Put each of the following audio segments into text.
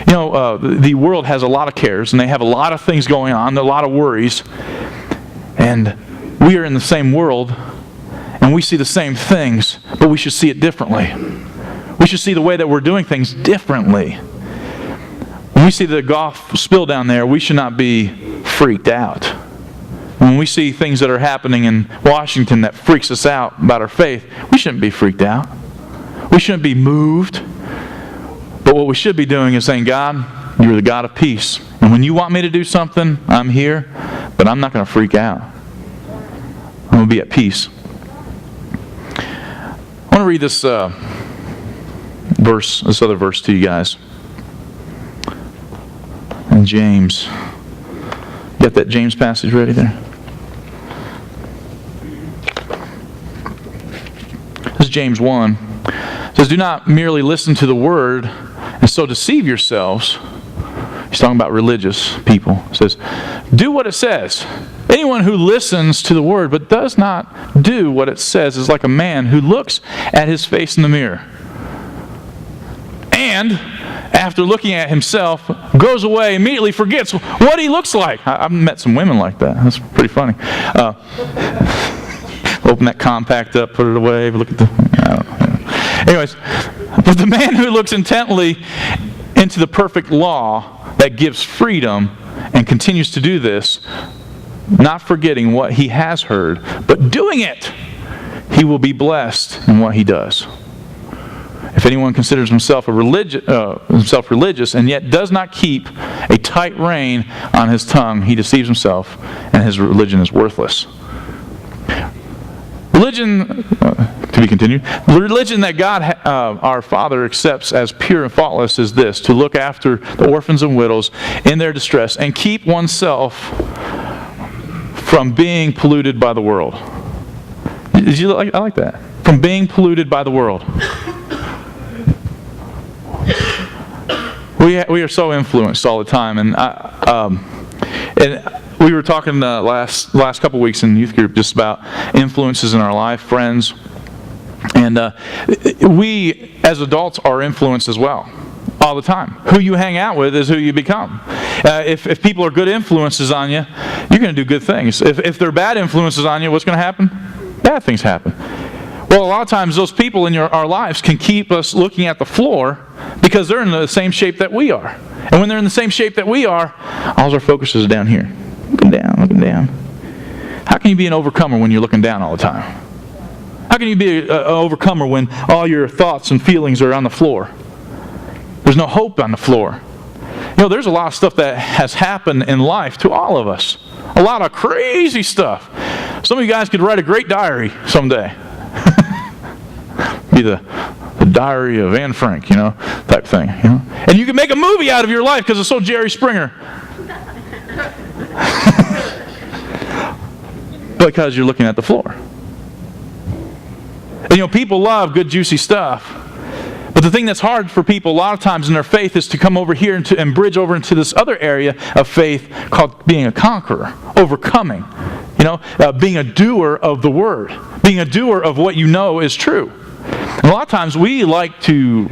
The world has a lot of cares, and they have a lot of things going on, a lot of worries. And we are in the same world, and we see the same things, but we should see it differently. We should see the way that we're doing things differently. When we see the golf spill down there, we should not be freaked out. When we see things that are happening in Washington that freaks us out about our faith, we shouldn't be freaked out. We shouldn't be moved. But what we should be doing is saying, God, you're the God of peace. And when you want me to do something, I'm here, but I'm not going to freak out. I'm going to be at peace. I want to read this other verse to you guys. In James. You got that James passage ready there? This is James 1. It says, do not merely listen to the word and so deceive yourselves. He's talking about religious people. It says, do what it says. Anyone who listens to the word but does not do what it says is like a man who looks at his face in the mirror. And after looking at himself, goes away, immediately forgets what he looks like. I've met some women like that. That's pretty funny. Open that compact up, put it away, look at the... I don't know. Anyways, but the man who looks intently into the perfect law that gives freedom and continues to do this, not forgetting what he has heard, but doing it, he will be blessed in what he does. If anyone considers himself religious and yet does not keep a tight rein on his tongue, he deceives himself, and his religion is worthless. Religion, to be continued, the religion that God, our Father, accepts as pure and faultless is this: to look after the orphans and widows in their distress and keep oneself from being polluted by the world. Did you I like that? From being polluted by the world. We are so influenced all the time, and we were talking last couple weeks in youth group just about influences in our life, friends, and we as adults are influenced as well, all the time. Who you hang out with is who you become. If people are good influences on you, you're going to do good things. If they're bad influences on you, what's going to happen? Bad things happen. Well, a lot of times those people in our lives can keep us looking at the floor because they're in the same shape that we are. And when they're in the same shape that we are, all our focus is down here. Looking down. How can you be an overcomer when you're looking down all the time? How can you be an overcomer when all your thoughts and feelings are on the floor? There's no hope on the floor. There's a lot of stuff that has happened in life to all of us. A lot of crazy stuff. Some of you guys could write a great diary someday. Be the diary of Anne Frank, type thing. And you can make a movie out of your life because it's so Jerry Springer. Because you're looking at the floor. And people love good juicy stuff. But the thing that's hard for people a lot of times in their faith is to come over here and bridge over into this other area of faith called being a conqueror, overcoming. Being a doer of the word, being a doer of what you know is true. And a lot of times we like to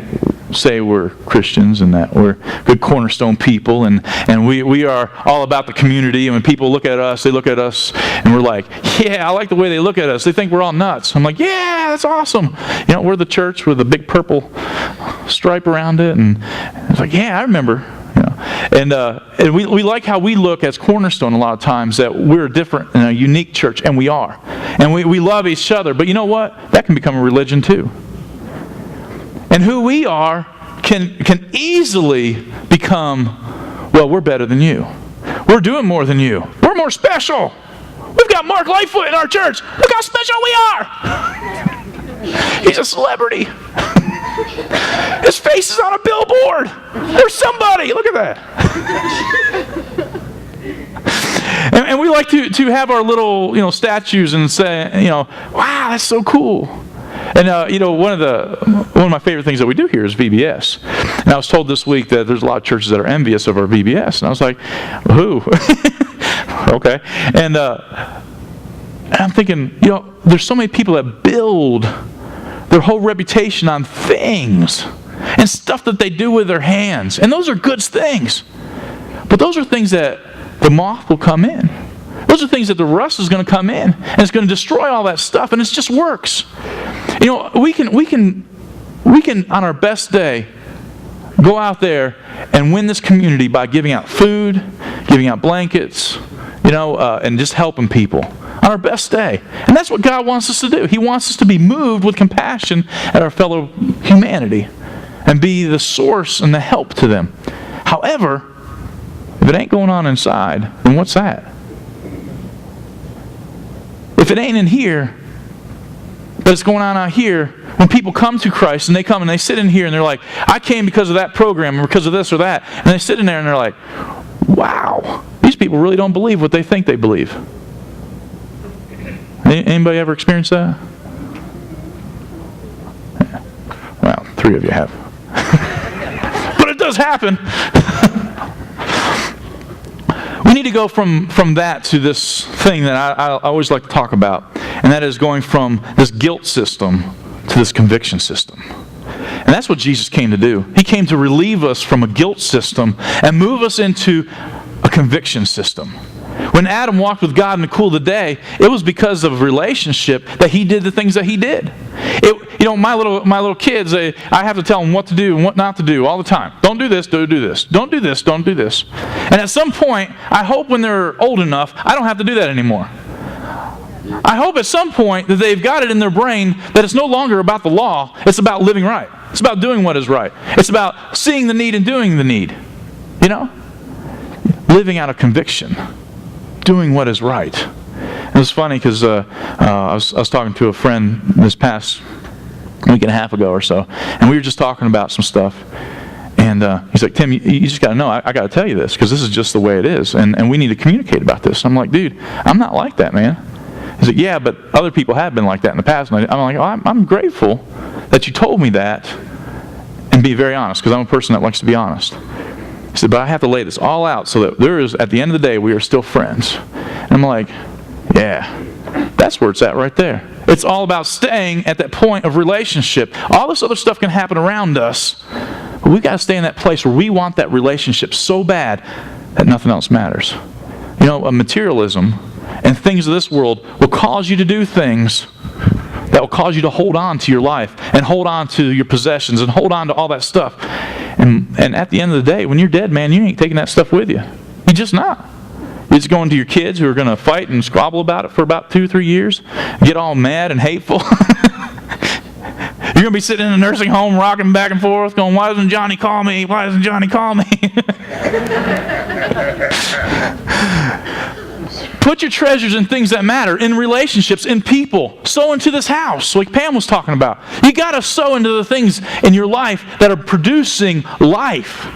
say we're Christians and that we're good cornerstone people and we are all about the community, and when people look at us, they look at us and we're like, yeah, I like the way they look at us. They think we're all nuts. I'm like, yeah, that's awesome. We're the church with a big purple stripe around it, and it's like, yeah, I remember. And we like how we look as Cornerstone a lot of times, that we're a different and a unique church, and we are. And we love each other, but you know what? That can become a religion too. And who we are can easily become, well, we're better than you. We're doing more than you. We're more special. We've got Mark Lightfoot in our church. Look how special we are. He's a celebrity. His face is on a billboard. There's somebody. Look at that. And we like to have our little statues and say, wow, that's so cool. And one of my favorite things that we do here is VBS. And I was told this week that there's a lot of churches that are envious of our VBS, and I was like, who? Okay. And I'm thinking, there's so many people that build their whole reputation on things. and stuff that they do with their hands. And those are good things. But those are things that the moth will come in. Those are things that the rust is going to come in, and it's going to destroy all that stuff, and it just works. You know, we can on our best day go out there and win this community by giving out food, giving out blankets, and just helping people on our best day. And that's what God wants us to do. He wants us to be moved with compassion at our fellow humanity and be the source and the help to them. However, if it ain't going on inside, then what's that? If it ain't in here, but it's going on out here, when people come to Christ and they come and they sit in here and they're like, I came because of that program or because of this or that, and they sit in there and they're like, wow, these people really don't believe what they think they believe. Anybody ever experienced that? Yeah. Well, 3 of you have. But it does happen. We need to go from that to this thing that I always like to talk about, and that is going from this guilt system to this conviction system. And that's what Jesus came to do. He came to relieve us from a guilt system and move us into a conviction system. When Adam walked with God in the cool of the day, it was because of relationship that he did the things that he did. My little kids, I have to tell them what to do and what not to do all the time. Don't do this, don't do this. Don't do this, don't do this. And at some point, I hope when they're old enough, I don't have to do that anymore. I hope at some point that they've got it in their brain that it's no longer about the law, it's about living right. It's about doing what is right. It's about seeing the need and doing the need. Living out of conviction. Doing what is right. It was funny because I was talking to a friend this past week and a half ago or so, and we were just talking about some stuff. And he's like, Tim, you just got to know, I got to tell you this because this is just the way it is, and we need to communicate about this. I'm like, dude, I'm not like that, man. He's like, yeah, but other people have been like that in the past. And I'm like, I'm grateful that you told me that, and be very honest, because I'm a person that likes to be honest. He said, but I have to lay this all out so that there is, at the end of the day, we are still friends. And I'm like, yeah, that's where it's at right there. It's all about staying at that point of relationship. All this other stuff can happen around us, but we've got to stay in that place where we want that relationship so bad that nothing else matters. Materialism and things of this world will cause you to do things that will cause you to hold on to your life and hold on to your possessions and hold on to all that stuff. And at the end of the day, when you're dead, man, you ain't taking that stuff with you. You're just not. It's going to your kids who are going to fight and squabble about it for about 2-3 years, get all mad and hateful. You're going to be sitting in a nursing home rocking back and forth going, why doesn't Johnny call me? Why doesn't Johnny call me? Put your treasures in things that matter, in relationships, in people. Sow into this house, like Pam was talking about. You got to sow into the things in your life that are producing life.